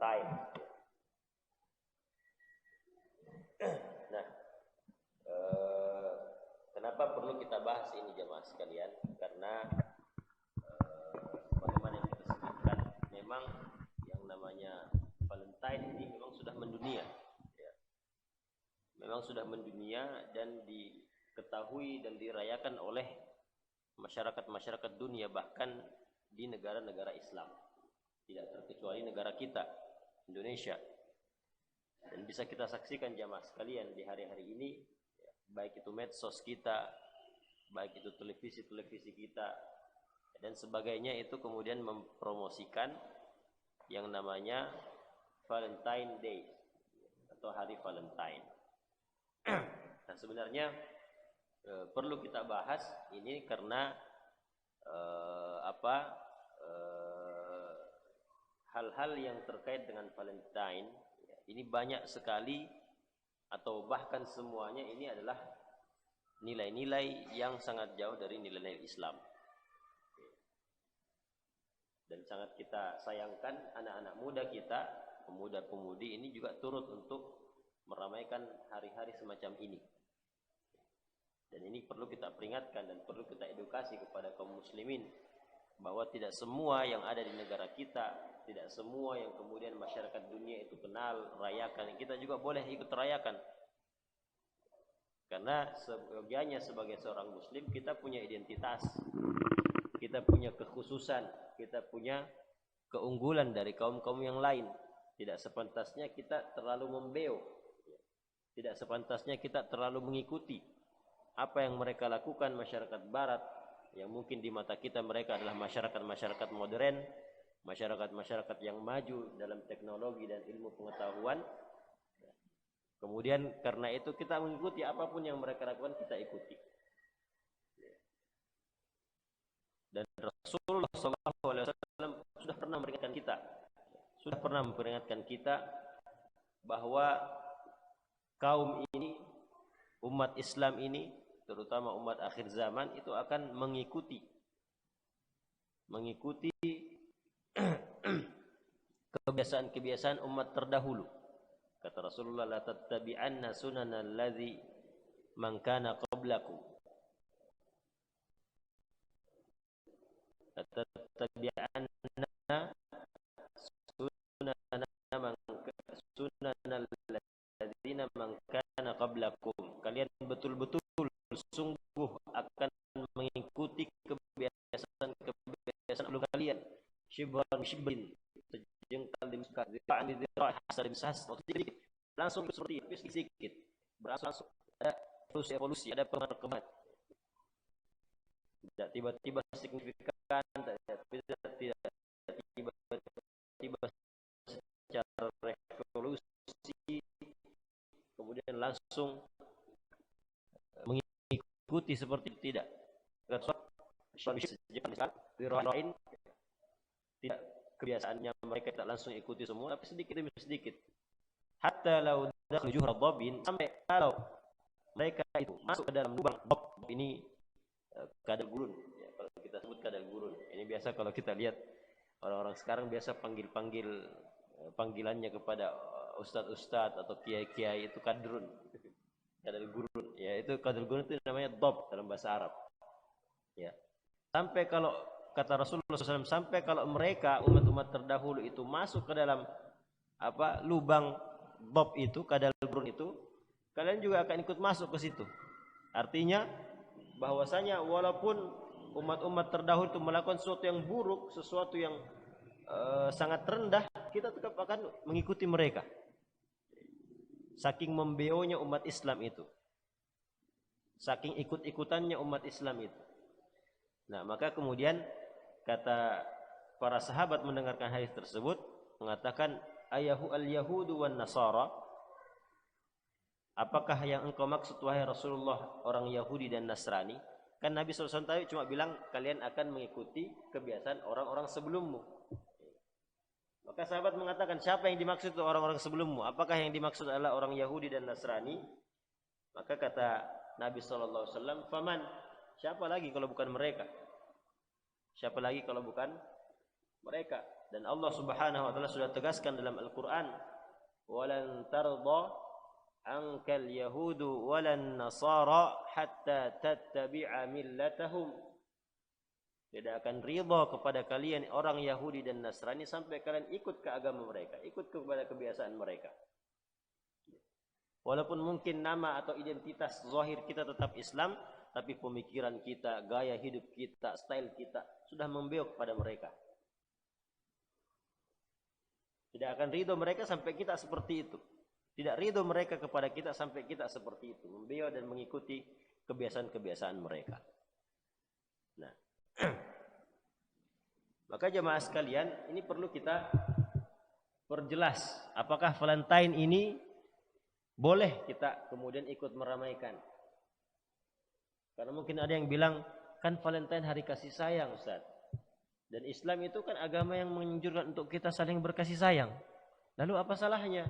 Valentine. Nah, kenapa perlu kita bahas ini jemaah sekalian? Karena bagaimana yang kita sebutkan, memang yang namanya Valentine ini memang sudah mendunia, ya. Memang sudah mendunia dan diketahui dan dirayakan oleh masyarakat-masyarakat dunia, bahkan di negara-negara Islam, tidak terkecuali negara kita, Indonesia. Dan bisa kita saksikan jamaah sekalian di hari-hari ini, ya, baik itu medsos kita, baik itu televisi kita, dan sebagainya, itu kemudian mempromosikan yang namanya Valentine Day atau Hari Valentine. Nah, sebenarnya perlu kita bahas ini karena hal-hal yang terkait dengan Valentine ini banyak sekali, atau bahkan semuanya ini adalah nilai-nilai yang sangat jauh dari nilai-nilai Islam. Dan sangat kita sayangkan anak-anak muda kita, pemuda-pemudi ini juga turut untuk meramaikan hari-hari semacam ini. Dan ini perlu kita peringatkan dan perlu kita edukasi kepada kaum muslimin bahwa tidak semua yang ada di negara kita, tidak semua yang kemudian masyarakat dunia itu kenal, rayakan, kita juga boleh ikut rayakan. Karena sebagiannya sebagai seorang muslim, kita punya identitas, kita punya kekhususan, kita punya keunggulan dari kaum-kaum yang lain. Tidak sepantasnya kita terlalu membeo, tidak sepantasnya kita terlalu mengikuti apa yang mereka lakukan masyarakat barat, yang mungkin di mata kita mereka adalah masyarakat-masyarakat modern, masyarakat-masyarakat yang maju dalam teknologi dan ilmu pengetahuan. Kemudian karena itu kita mengikuti apapun yang mereka lakukan, kita ikuti. Dan Rasulullah SAW sudah pernah memperingatkan kita bahwa kaum ini, umat Islam ini, terutama umat akhir zaman, itu akan mengikuti kebiasaan-kebiasaan umat terdahulu. Kata Rasulullah, la tattabi'anna sunanal ladzi man kana qablakum. La tattabi'anna sunanal ladzina man kana qablakum. Kalian betul-betul sungguh akan mengikuti kebiasaan sebelum kalian. Shibran shibrin, sejengkal demi sejengkal, zira'an di zira'ah, hasar demi hasar, sedikit langsung seperti itu, sedikit langsung ada evolusi, ada perkembangan. Tidak tiba-tiba signifikan, tidak tiba-tiba secara revolusi kemudian langsung mengikuti seperti itu, tidak. Tidak, kebiasaannya mereka tidak langsung ikuti semua, tapi sedikit demi sedikit. Hatta law dakhalu juhra dhabin, sampai kalau mereka itu masuk ke dalam lubang dhab, ini kadal gurun, ya, kalau kita sebut kadal gurun. Ini biasa kalau kita lihat orang-orang sekarang biasa panggil-panggil panggilannya kepada ustadz-ustadz atau kiai-kiai itu kadrun, kadal gurun. Ya, itu kadal gurun itu namanya dhab dalam bahasa Arab. Ya. Sampai kalau kata Rasulullah SAW, sampai kalau mereka umat-umat terdahulu itu masuk ke dalam lubang dhab itu, kadal gurun itu, kalian juga akan ikut masuk ke situ. Artinya bahwasanya walaupun umat-umat terdahulu itu melakukan sesuatu yang buruk, sesuatu yang sangat rendah, kita tetap akan mengikuti mereka. Saking membeonya umat Islam itu, saking ikut-ikutannya umat Islam itu. Nah, maka kemudian kata para sahabat mendengarkan hadis tersebut, mengatakan, ayahu al-yahudu wan nasara, apakah yang engkau maksud wahai Rasulullah orang Yahudi dan Nasrani? Kan Nabi SAW tadi cuma bilang kalian akan mengikuti kebiasaan orang-orang sebelummu. Maka sahabat mengatakan, siapa yang dimaksud orang-orang sebelummu? Apakah yang dimaksud adalah orang Yahudi dan Nasrani? Maka kata Nabi SAW, faman, siapa lagi kalau bukan mereka? Siapa lagi kalau bukan mereka. Dan Allah Subhanahu wa taala sudah tegaskan dalam Al-Qur'an, "Walan tarda ankal yahudu walan nasara hatta tattabi'a millatahum." Tidak akan ridha kepada kalian orang Yahudi dan Nasrani sampai kalian ikut ke agama mereka, ikut kepada kebiasaan mereka. Walaupun mungkin nama atau identitas zahir kita tetap Islam, tapi pemikiran kita, gaya hidup kita, style kita sudah membelok kepada mereka. Tidak akan ridho mereka sampai kita seperti itu. Tidak ridho mereka kepada kita sampai kita seperti itu, membelok dan mengikuti kebiasaan-kebiasaan mereka. Nah, maka jemaah sekalian, ini perlu kita perjelas, apakah Valentine ini boleh kita kemudian ikut meramaikan? Karena mungkin ada yang bilang, kan Valentine hari kasih sayang, Ustaz. Dan Islam itu kan agama yang menganjurkan untuk kita saling berkasih sayang. Lalu apa salahnya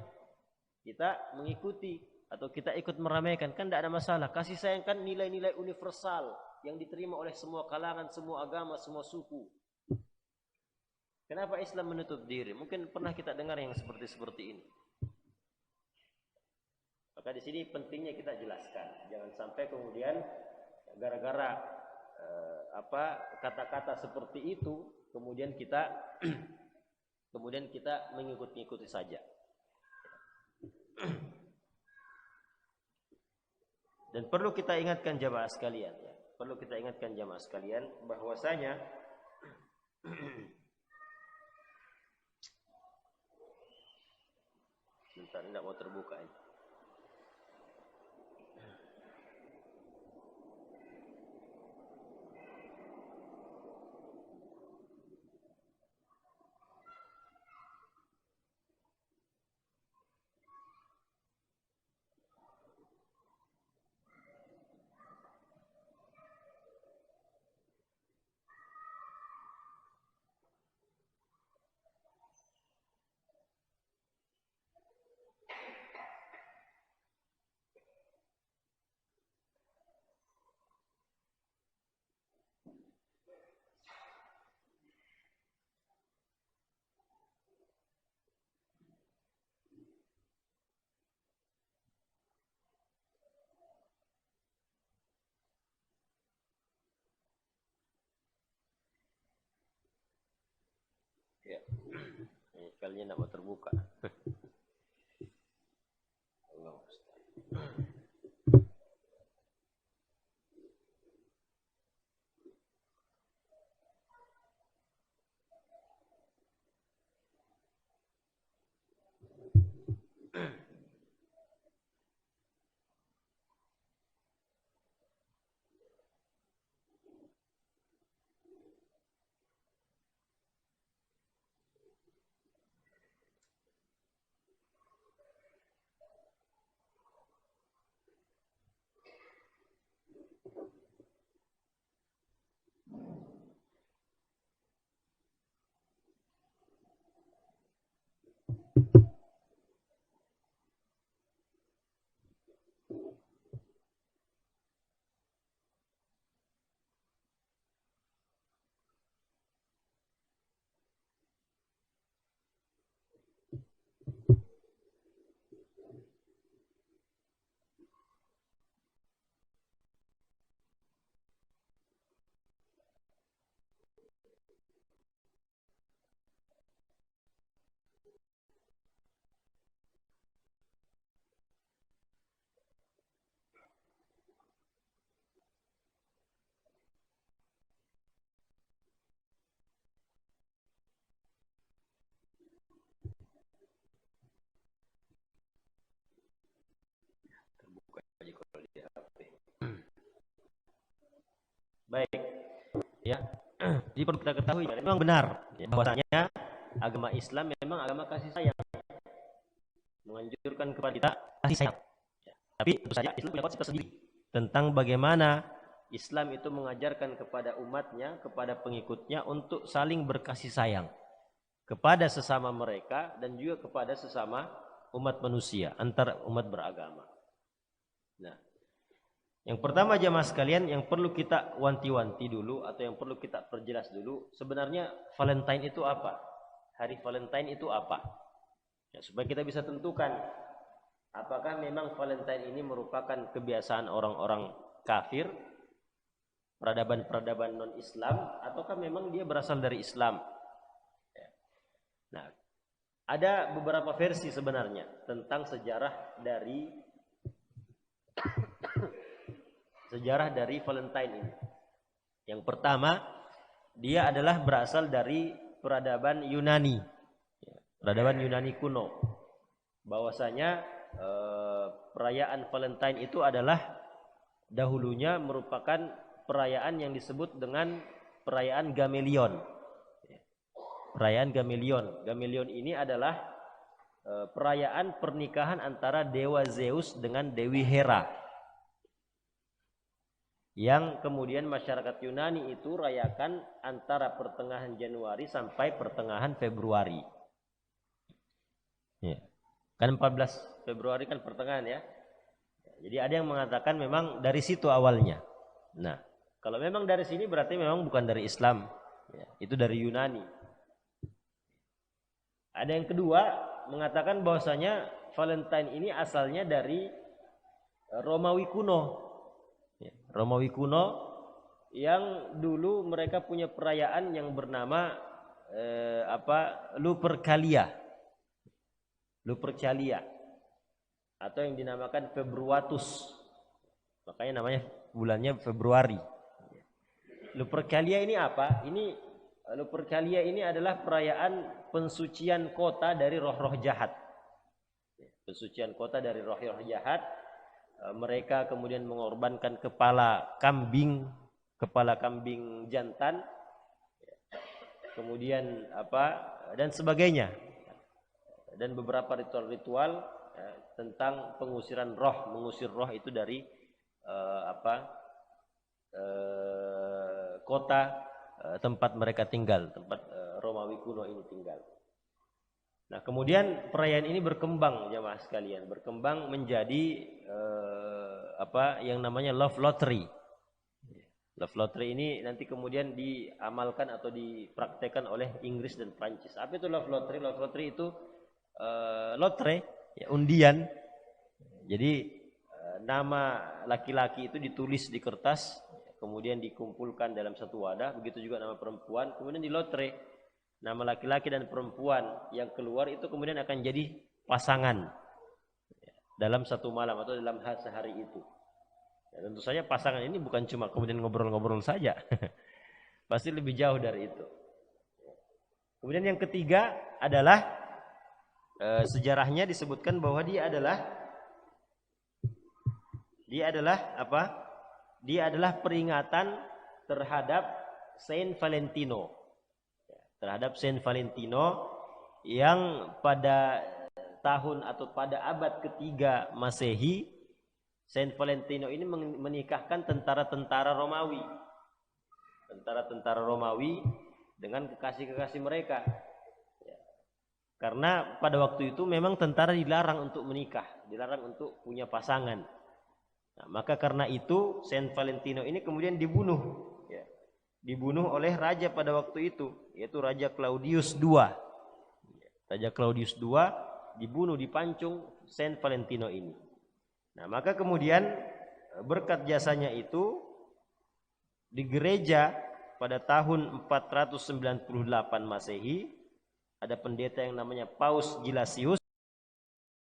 kita mengikuti atau kita ikut meramaikan? Kan tidak ada masalah. Kasih sayang kan nilai-nilai universal yang diterima oleh semua kalangan, semua agama, semua suku. Kenapa Islam menutup diri? Mungkin pernah kita dengar yang seperti ini. Maka di sini pentingnya kita jelaskan. Jangan sampai kemudian gara-gara kata-kata seperti itu kemudian kita mengikuti saja. Dan perlu kita ingatkan jamaah sekalian, ya. Perlu kita ingatkan jamaah sekalian bahwasanya bentar, tidak mau terbuka ini. Ya, kalinya tidak mau terbuka. Allah Ustaz. Terbuka aja kalau di HP. Baik, ya. Jadi perlu kita ketahui, memang benar ya, bahwasanya agama Islam memang agama kasih sayang, menganjurkan kepada kita kasih sayang. Ya. Tapi tentu saja Islam punya konsep tersendiri tentang bagaimana Islam itu mengajarkan kepada umatnya, kepada pengikutnya untuk saling berkasih sayang kepada sesama mereka dan juga kepada sesama umat manusia, antar umat beragama. Nah, Yang pertama jamaah sekalian, yang perlu kita wanti-wanti dulu atau yang perlu kita perjelas dulu, sebenarnya Valentine itu apa? Hari Valentine itu apa? Ya, supaya kita bisa tentukan apakah memang Valentine ini merupakan kebiasaan orang-orang kafir, peradaban-peradaban non-Islam, ataukah memang dia berasal dari Islam? Ya. Nah, ada beberapa versi sebenarnya tentang sejarah dari Valentine ini. Yang pertama, dia adalah berasal dari peradaban Yunani. Peradaban Yunani kuno. Bahwasanya perayaan Valentine itu adalah dahulunya merupakan perayaan yang disebut dengan perayaan Gamelion. Perayaan Gamelion. Gamelion ini adalah perayaan pernikahan antara dewa Zeus dengan Dewi Hera. Yang kemudian masyarakat Yunani itu rayakan antara pertengahan Januari sampai pertengahan Februari. Ya. Kan 14 Februari kan pertengahan ya. Jadi ada yang mengatakan memang dari situ awalnya. Nah, kalau memang dari sini berarti memang bukan dari Islam. Ya, itu dari Yunani. Ada yang kedua mengatakan bahwasanya Valentine ini asalnya dari Romawi kuno. Romawi kuno yang dulu mereka punya perayaan yang bernama Lupercalia. Lupercalia atau yang dinamakan Februatus. Makanya namanya bulannya Februari. Lupercalia ini apa? Lupercalia ini adalah perayaan pensucian kota dari roh-roh jahat. Pensucian kota dari roh-roh jahat. Mereka kemudian mengorbankan kepala kambing jantan, kemudian dan sebagainya, dan beberapa ritual-ritual tentang mengusir roh itu dari kota tempat mereka tinggal, tempat Romawi kuno ini tinggal. Nah, kemudian perayaan ini berkembang jamaah sekalian, berkembang menjadi yang namanya love lottery. Love lottery ini nanti kemudian diamalkan atau dipraktekkan oleh Inggris dan Prancis. Apa itu love lottery? Love lottery itu lotre, ya, undian. Jadi nama laki-laki itu ditulis di kertas, kemudian dikumpulkan dalam satu wadah. Begitu juga nama perempuan, kemudian di lotre. Nama laki-laki dan perempuan yang keluar itu kemudian akan jadi pasangan dalam satu malam atau dalam sehari itu. Ya, tentu saja pasangan ini bukan cuma kemudian ngobrol-ngobrol saja. Pasti lebih jauh dari itu. Kemudian yang ketiga adalah sejarahnya disebutkan bahwa dia adalah peringatan terhadap Saint Valentino. Terhadap Saint Valentino yang pada tahun atau pada abad ketiga Masehi, Saint Valentino ini menikahkan tentara-tentara Romawi. Tentara-tentara Romawi dengan kekasih-kekasih mereka. Karena pada waktu itu memang tentara dilarang untuk menikah, dilarang untuk punya pasangan. Nah, maka karena itu Saint Valentino ini kemudian dibunuh. Dibunuh oleh raja pada waktu itu, yaitu Raja Claudius II. Raja Claudius II dibunuh, dipancung Saint Valentino ini. Nah, maka kemudian berkat jasanya itu di gereja pada tahun 498 Masehi ada pendeta yang namanya Paus Gelasius